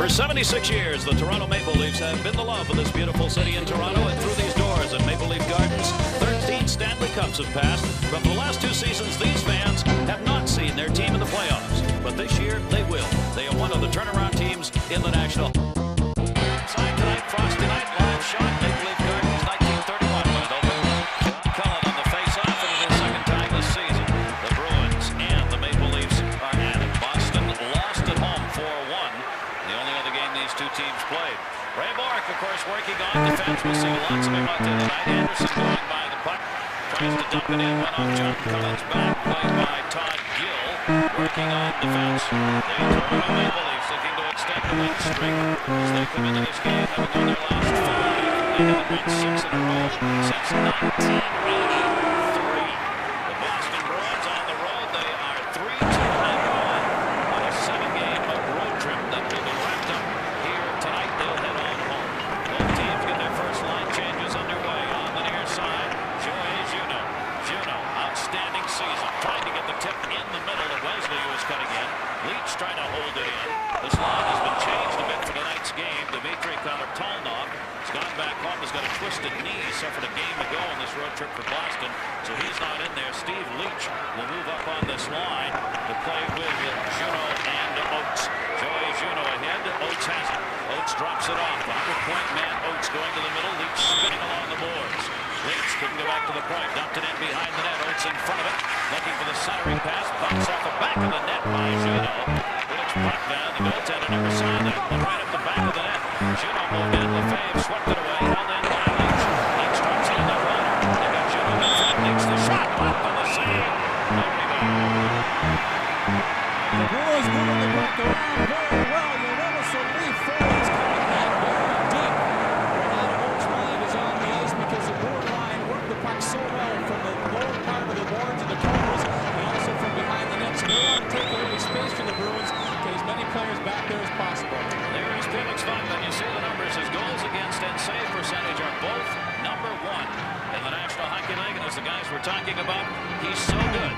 For 76 years, the Toronto Maple Leafs have been the love of this beautiful city in Toronto, and through these doors at Maple Leaf Gardens, 13 Stanley Cups have passed. But for the last 2 seasons, these fans have not seen their team in the playoffs. But this year, they will. They are one of the turnaround teams in the National. Side tonight, frosty night, live shot, Maple Leaf Gardens, 1931 went open. Cullen on the face-off, and it is second time this season. The Bruins and the Maple Leafs are at it. Boston lost at home 4-1. The only other game these two teams played. Ray Bourque, of course, working on defense. We'll see lots of him out there tonight. Anderson going by the puck. Tries to dump it in. Went off John Cullen's back. Played by Todd Gill. Working on defense. The Toronto Maple Leafs looking to extend the win streak as they come into this game, having won their last 5. They haven't won 6 in a row since 1983. The Boston Bruins on the road. They are 3-2-1 on a 7-game road trip that will be wrapped up here tonight. They'll head on home. Both teams get their first line changes underway. On the near side, Juno, outstanding season. Trying to get the tip in the middle of Wesley, who was cutting in. Leach trying to hold it in. This line has been changed a bit for tonight's game. Dmitry Kolartonov has gone back home. Has got a twisted knee. Suffered a game ago on this road trip for Boston, so he's not in there. Steve Leach will move up on this line to play with Juno and Oates. Joey Juno ahead. Oates has it. Oates drops it off. The 100-point man Oates going to the middle. Leach spinning along the boards. Leach couldn't go back to the point. Dumped it in behind the net. Oates in front of it. Looking for the centering pass. Bumps off the back of the net by Juno. Which brought down the goaltender. Never saw that. Right up the back of the net. Juno moved in. Lefebvre swept it away. Held in by Leach. Leach drops it in the runner. They got Juno in front. Makes the shot. Blocked on the save. No rebound. The Bruins moving the puck around very well. You notice the Leaf forwards coming back very deep. When Oates' line is on the ice because the Bruin line worked the puck so well from the lower part of the boards and the corners and also from behind the net. So they want to take away space for the Bruins, get as many players back there as possible. There is Felix Vaughn. You see the numbers. His goals against and save percentage are both number 1 in the National Hockey League. And as the guys were talking about, he's so good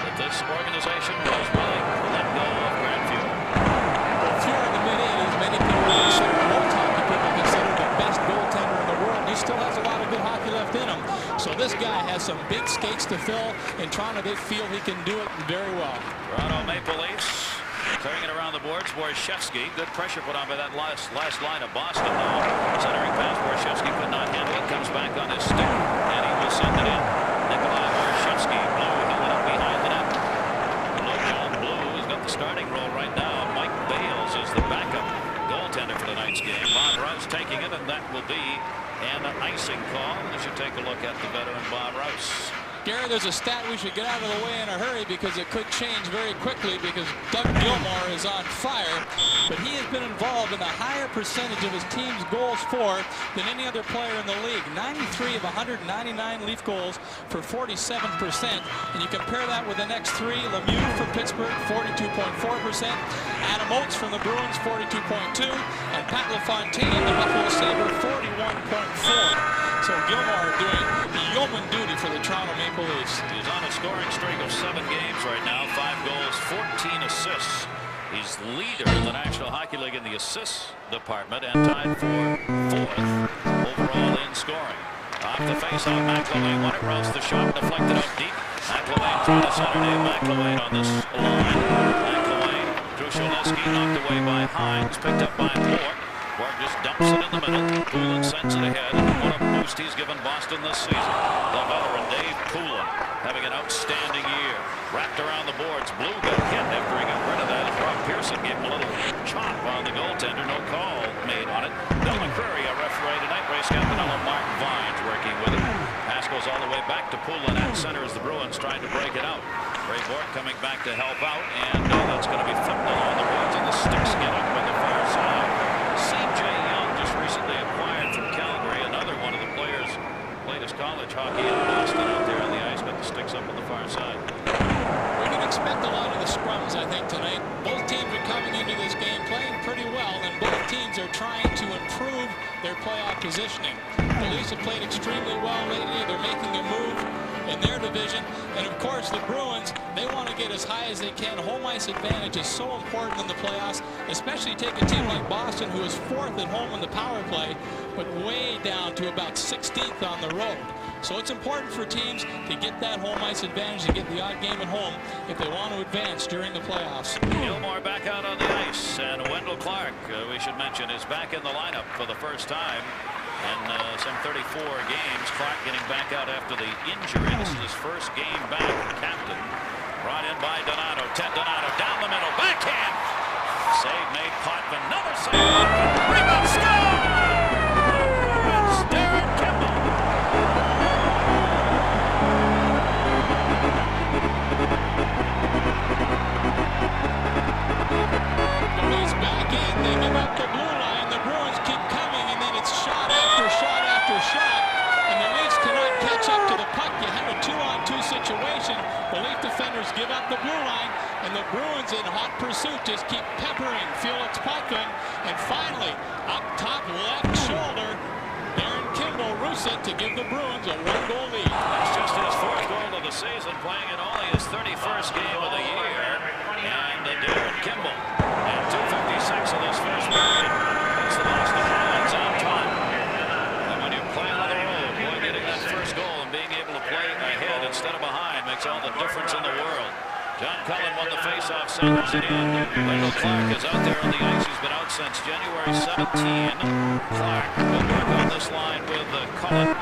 that this organization was willing to let go of Grandview. Well, if you're in the mid-80s, many people consider, most hockey people consider the best goaltender in the world. He still has a lot of good hockey left in him. So this guy has some big skates to fill. In Toronto, they feel he can do it very well. Toronto Maple Leafs clearing it around the boards. Borshevsky, good pressure put on by that last line of Boston. Now centering pass. Borshevsky could not handle it. Comes back on his stick, and he will send it in. Nikolai Borshevsky, Blue held it up behind the net. Blue has got the starting role right now. Mike Bales is the backup goaltender for tonight's game. Bob Rouse taking it, and that will be an icing call. As you take a look at the veteran Bob Rouse. Gary, there's a stat we should get out of the way in a hurry because it could change very quickly because Doug Gilmour is on fire, but he has been involved in a higher percentage of his team's goals for than any other player in the league. 93 of 199 Leaf goals for 47%, and you compare that with the next 3, Lemieux from Pittsburgh, 42.4%, Adam Oates from the Bruins, 42.2%, and Pat LaFontaine, the Buffalo Sabre, 41.4%. So Gilmour doing yeoman duty for the Toronto Maple Leafs. He's on a scoring streak of 7 games right now. 5 goals, 14 assists. He's leader in the National Hockey League in the assists department and tied for 4th overall in scoring. Off the face-off, McIlwain won it. Rouse the shot, deflected out deep. McIlwain trying to center Dave McIlwain on this line. McIlwain, Krushelnicki knocked away by Hines, picked up by Bourque. Bourque just dumps it in the middle. Poulin sends it ahead. What a boost he's given Boston this season. The veteran Dave Poulin having an outstanding year. Wrapped around the boards. Blue got hit after he got rid of that. Rob Pearson gave him a little chop on the goaltender. No call made on it. Bill McCreary, our referee tonight. Ray Scampanello, Mark Vines working with him. Pass goes all the way back to Poulin at center as the Bruins trying to break it out. Ray Bourque coming back to help out, and that's going to be flipped along the boards, and the sticks get up on the far side. C.J. Young just recently acquired from Calgary. Another one of the players played his college hockey in Boston out there on the ice. Got the sticks up on the far side. We can expect a lot of the scrums, I think, tonight. Both teams are coming into this game playing pretty well, and both teams are trying to improve their playoff positioning. The Leafs have played extremely well lately. They're making a move in their division. And of course, the Bruins, they want to get as high as they can. Home ice advantage is so important in the playoffs, especially take a team like Boston, who is 4th at home in the power play, but way down to about 16th on the road. So it's important for teams to get that home ice advantage and get the odd game at home if they want to advance during the playoffs. Gilmore back out on the ice, and Wendell Clark, we should mention, is back in the lineup for the first time in some 34 games. Clark getting back out after the injury. This is his first game back. The captain brought in by Donato. Ted Donato down the middle, backhand. Save made. Potvin, another save. Potvin, rebound, score! It's Darren Kimball. He's back in. They give up the blue line. The Bruins keep coming, and then it's shot after shot after shot. And the Leafs cannot catch up to the puck. You have a 2-on-2 situation. The Leaf defenders give up the blue line, and the Bruins in hot pursuit just keep peppering Felix Potvin. And finally, up top left shoulder, Darren Kimball roosts it to give the Bruins a 1-goal lead. That's just his 4th goal of the season, playing in only his 31st game of the year. And Darren Kimball at 2:56 of this first period. It's the Boston Bruins on top. And when you're playing on the road, boy, getting that first goal and being able to play ahead instead of behind makes all the difference in the world. John Cullen won the faceoff, centers it in. Wendell Clark is out there on the ice. He's been out since January 17. Clark will work on this line with Cullen.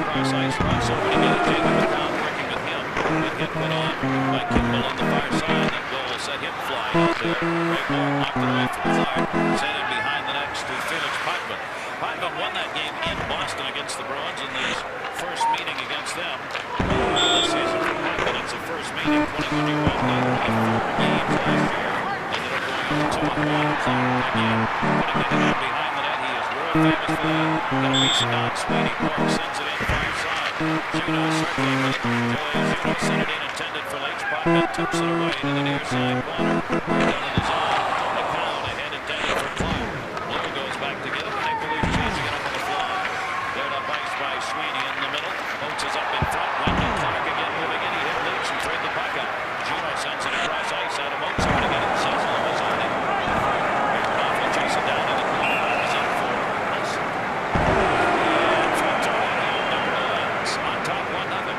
Cross ice crossover to get it taken without working with him. It get put on by Kimball on the far side. That goal set him flying out there. Great ball knocked it away from Clark. Sent it behind the net to Felix Potvin. Potvin won that game in Boston against the Bruins in his first meeting against them. This season for Potvin, it's the first meeting. 21-year-old played 4 games last year. Ended up going 2-on-1. Clark again putting it in behind the net. He is world famous for that. Got a piece of Don Sweeney. Clark sends it in far side. Juno circling with it. Juno sent it in, intended for Leach. Potvin tips it away to the near side corner. Down in the zone. McCown ahead, intended for Clark. Blue goes back to get it. Maple Leaf chasing it up on the fly. Cleared up ice by Sweeney in the middle. Oates is up in front. Wendell Clark again moving in. He hit Leach and trade the puck up. Juno sends it across ice. Adam Oates going to get it. Cecil was on him. Off and chase it down to the corner. He's in for Wilson. And from Toronto, the Bruins on top 1-0.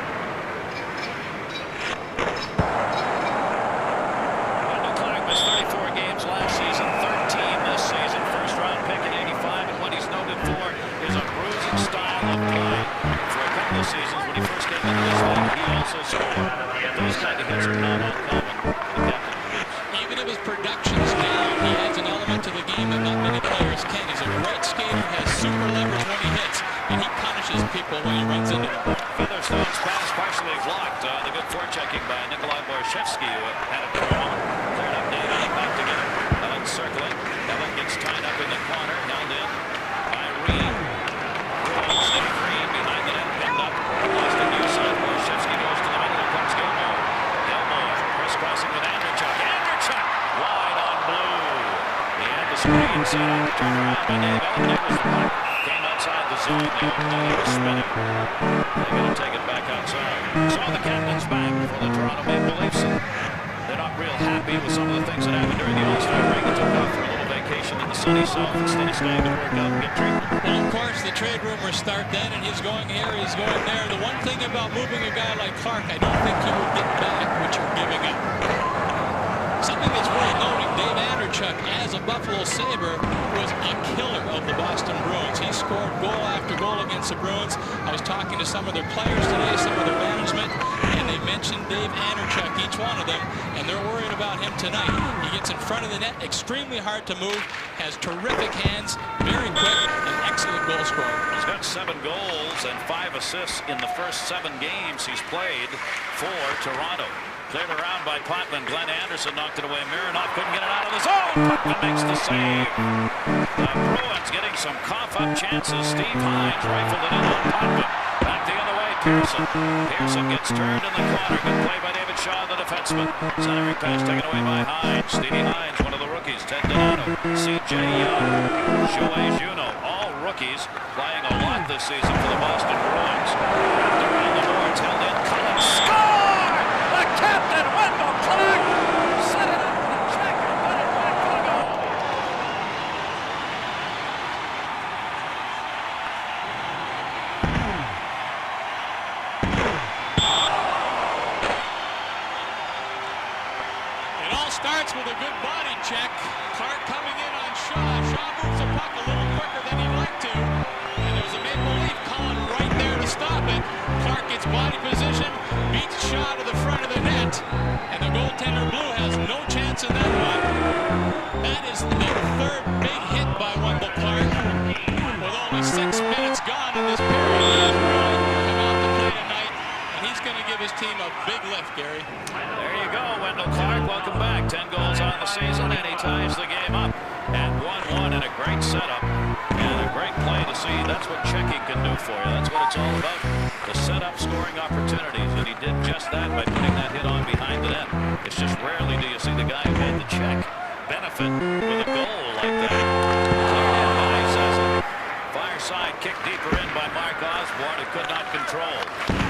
Wendell Clark missed 34 games last season, 13 this season. First round pick in 85, and what he's noted for is a bruising style of play. For a couple of seasons when he first came into this league, he also scored. Those kind of hits are not uncommon for the captain of the Leafs. Even if his production's down, he adds an element to the game that not many players can. He's a great skater, has super leverage when he hits, and he punishes people when he runs into them. Featherstone's pass partially blocked. The good forechecking by Nikolai Borshevsky, who had it thrown. Cleared up Nate Allen back to get it. Allen circling. Allen gets tied up in the corner, held in by Reed. Bruins and Green behind the net, pinned up. Lost the near side. Borshevsky goes to the middle. Here comes Gilmore. Gilmore crisscrossing with Andrechuk. Andrechuk wide on blue. He had the screen set up. Turned around by Dave Allen. There was the puck. Came outside the zone. The opening was spinning. They're going to take it back outside. So the captain's back for the Toronto Maple Leafs. They're not real happy with some of the things that happened during the All-Star break. He took off for a little vacation in the sunny south instead of staying to work out and get treatment. Well, of course, the trade rumors start then, and he's going here, he's going there. The one thing about moving a guy like Clark, I don't think he would get back what you're giving up. Something that's worth noting, Dave Andrechuk, as a Buffalo Sabre, was a killer of the Boston Bruins. He scored goal after goal against the Bruins. I was talking to some of their players today, some of their management, and they mentioned Dave Andrechuk, each one of them, and they're worried about him tonight. He gets in front of the net, extremely hard to move, has terrific hands, very quick, and excellent goal scorer. He's got 7 goals and 5 assists in the first 7 games he's played for Toronto. Cleared around by Potvin. Glenn Anderson knocked it away. Mironov couldn't get it out of the zone. Potvin makes the save. The Bruins getting some cough-up chances. Steve Hines rifled it in on Potvin. Back the other way, Pearson. Pearson gets turned in the corner. Good play by David Shaw, the defenseman. Centering pass taken away by Hines. Stevie Hines, one of the rookies. Ted Donato. C.J. Young. Joey Juno. All rookies. rookies playing a lot this season for the Boston Bruins. Wrapped around the boards, held in, Cullen, score! The captain, Wendell Clark, set it up with a check and put it back for the goal. It all starts with a good body check. Clark coming in on Shaw. Shaw moves the puck a little quicker than he'd like to. And there's a Maple Leaf Cullen right there to stop it. Clark gets body position, beats Shaw to the front of the net. And the goaltender Blue has no chance in that one. That is the third big hit by Wendell Clark. With only 6 minutes gone in this period, he has really come out to play tonight. And he's going to give his team a big lift, Gary. There you go, Wendell Clark. Welcome back. 10 goals on the season, and he ties the game up at 1-1 and a great setup and a great play to see. That's what checking can do for you. That's what it's all about. The setup scoring opportunities, and he did just that by putting that hit on behind the net. It's just rarely do you see the guy who made the check benefit with a goal like that. Far side kick deeper in by Mark Osborne, who could not control.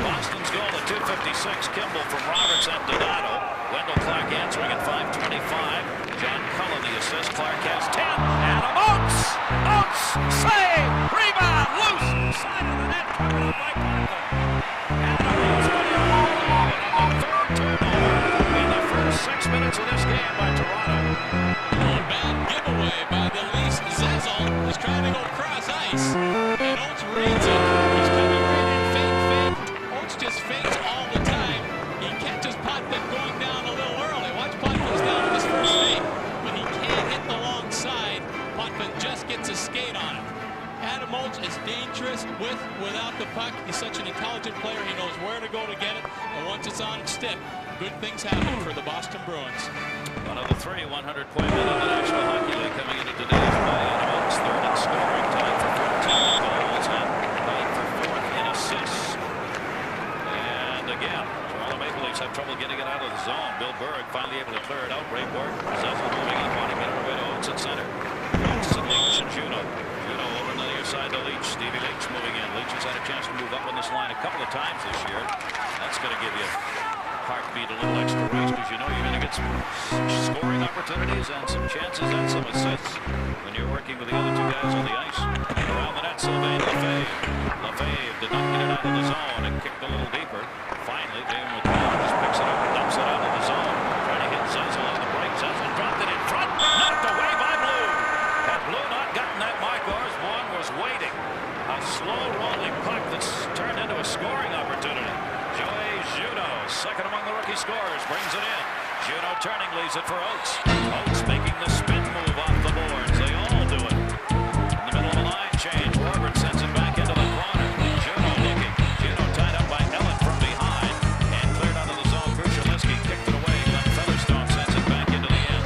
Boston's goal at 2:56. Kimball from Roberts and Donato. Wendell Clark answering at 5:25. John Cullen the assist. Clark has 10. Adam Oates! Oates! Save! Rebound! Loose! Side of the net. Covered up by Parker. Adam Oates winning a goal on the third turnover in the first 6 minutes of this game by Toronto. A bad giveaway by the Leafs. Zezel is trying to go cross ice. And Oates reads it. He's coming right in fake. Oates just fakes all the time. He catches Potvin going down a little early. Watch Potvin's down on his first fake. But he can't hit the long side. Potvin just gets a skate on it. Adam Oates is dangerous without the puck. He's such an intelligent player. He knows where to go to get it. And once it's on its stick, good things happen for the Boston Bruins. One of the 3 100-point men in the National Hockey League coming into today's play. Adam Oates third in scoring, tied for 14 goals and tied for 4th in assists. And again, Toronto Maple Leafs have trouble getting it out of the zone. Bill Berg finally able to clear it out. Ray Borg, Zezel moving up on him, get away to Oates at center. Oates and Leach and Juno. Juno over on the near side to Leach. Stevie Leach moving in. Leach has had a chance to move up on this line a couple of times this year. That's going to give you heartbeat, a little extra race, because you know you're going to get some scoring opportunities and some chances and some assists when you're working with the other 2 guys on the ice. Around the net, Sylvain Lefebvre. Lefebvre did not get it out of the zone and kicked a little deeper. Finally, David McCall just picks it up and dumps it out of the zone. Trying to hit Zezel on the break. Zezel dropped it in front. Knocked away by Blue. Had Blue not gotten that mark, Osborne was waiting. A slow rolling puck that's turned into a scoring opportunity. Joey Juno, second among the rookie scorers, brings it in. Juno turning, leaves it for Oates. Oates making the spin move